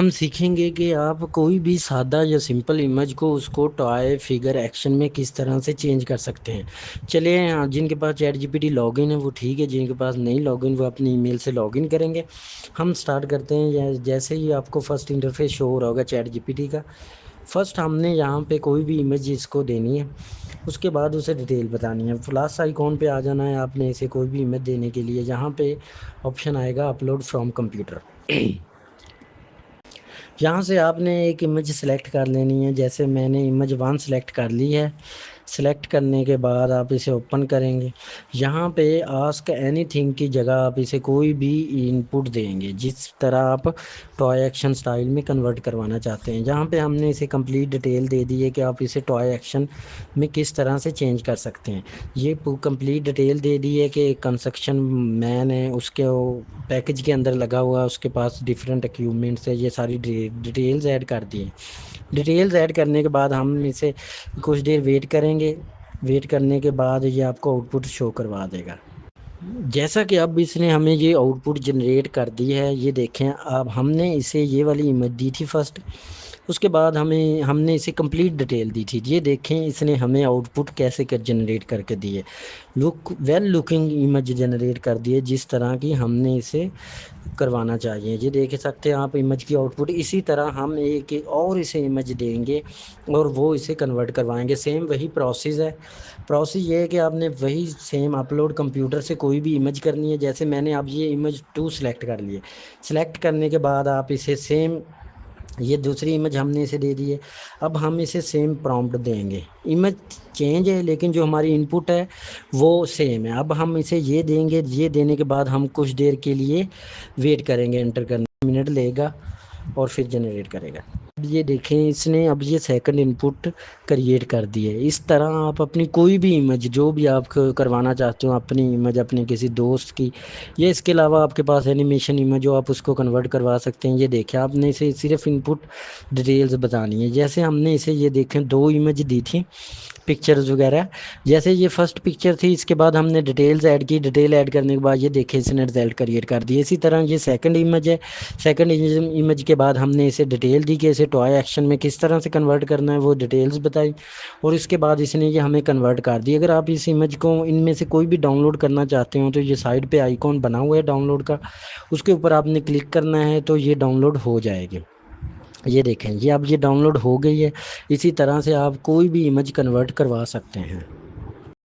हम सीखेंगे कि आप कोई भी सादा या सिंपल इमेज को उसको टॉय फिगर एक्शन में किस तरह से चेंज कर सकते हैं। चलिए जिनके पास चैट जीपीटी लॉगिन है वो ठीक है, जिनके पास नहीं लॉगिन वो अपनी ईमेल से लॉगिन करेंगे। हम स्टार्ट करते हैं। जैसे ही आपको फर्स्ट इंटरफेस शो हो रहा होगा चैट जीपीटी का, फर्स्ट हमने यहाँ पे कोई भी इमेज इसको देनी है, उसके बाद उसे डिटेल बतानी है। प्लस आइकॉन पे आ जाना है आपने इसे कोई भी इमेज देने के लिए। यहाँ पे ऑप्शन आएगा अपलोड फ्रॉम कंप्यूटर। यहाँ से आपने एक इमेज सेलेक्ट कर लेनी है। जैसे मैंने इमेज 1 सेलेक्ट कर ली है। सेलेक्ट करने के बाद आप इसे ओपन करेंगे। यहाँ पे आस्क एनीथिंग की जगह आप इसे कोई भी इनपुट देंगे जिस तरह आप टॉय एक्शन स्टाइल में कन्वर्ट करवाना चाहते हैं। यहाँ पे हमने इसे कंप्लीट डिटेल दे दी है कि आप इसे टॉय एक्शन में किस तरह से चेंज कर सकते हैं। ये कंप्लीट डिटेल दे दी है कि कंस्ट्रक्शन मैन है, उसके पैकेज के अंदर लगा हुआ है, उसके पास डिफरेंट इक्विपमेंट्स है। ये सारी डिटेल्स ऐड कर दी हैं। डिटेल्स ऐड करने के बाद हम इसे कुछ देर वेट करेंगे। वेट करने के बाद ये आपको आउटपुट शो करवा देगा। जैसा कि अब इसने हमें ये आउटपुट जनरेट कर दी है, ये देखें। अब हमने इसे ये वाली इमेज दी थी फर्स्ट, उसके बाद हमने इसे कंप्लीट डिटेल दी थी। ये देखें इसने हमें आउटपुट कैसे कर जनरेट करके दिए। वेल लुकिंग इमेज जनरेट कर दिए जिस तरह की हमने इसे करवाना चाहिए। ये देख सकते हैं आप इमेज की आउटपुट। इसी तरह हम एक और इसे इमेज देंगे और वो इसे कन्वर्ट करवाएंगे। सेम वही प्रोसेस है। प्रोसेस ये है कि आपने वही सेम अपलोड कंप्यूटर से कोई भी इमेज करनी है। जैसे मैंने अब ये इमेज 2 सेलेक्ट कर लिए। सेलेक्ट करने के बाद आप इसे सेम, ये दूसरी इमेज हमने इसे दे दी है। अब हम इसे सेम प्रॉम्प्ट देंगे। इमेज चेंज है लेकिन जो हमारी इनपुट है वो सेम है। अब हम इसे ये देंगे। ये देने के बाद हम कुछ देर के लिए वेट करेंगे। एंटर करने मिनट लेगा और फिर जनरेट करेगा। अब ये देखें इसने अब ये सेकंड इनपुट क्रिएट कर दी है। इस तरह आप अपनी कोई भी इमेज जो भी आप करवाना चाहते हो, अपनी इमेज अपने किसी दोस्त की, या इसके अलावा आपके पास एनिमेशन इमेज हो आप उसको कन्वर्ट करवा सकते हैं। ये देखें आपने इसे सिर्फ इनपुट डिटेल्स बतानी है। जैसे हमने इसे ये देखें 2 इमेज दी थी पिक्चर्स वगैरह। जैसे ये फर्स्ट पिक्चर थी, इसके बाद हमने डिटेल्स ऐड की। डिटेल ऐड करने के बाद ये देखे इसने रिजल्ट क्रिएट कर दिए। इसी तरह ये सेकंड इमेज है। सेकंड इमेज के बाद हमने इसे डिटेल दी कि इसे टॉय एक्शन में किस तरह से कन्वर्ट करना है, वो डिटेल्स बताई और इसके बाद इसने ये हमें कन्वर्ट कर दी। अगर आप इस इमेज को इनमें से कोई भी डाउनलोड करना चाहते हो तो ये साइड पे आइकॉन बना हुआ है डाउनलोड का, उसके ऊपर आपने क्लिक करना है तो ये डाउनलोड हो जाएगी। ये देखें ये अब ये डाउनलोड हो गई है। इसी तरह से आप कोई भी इमेज कन्वर्ट करवा सकते हैं।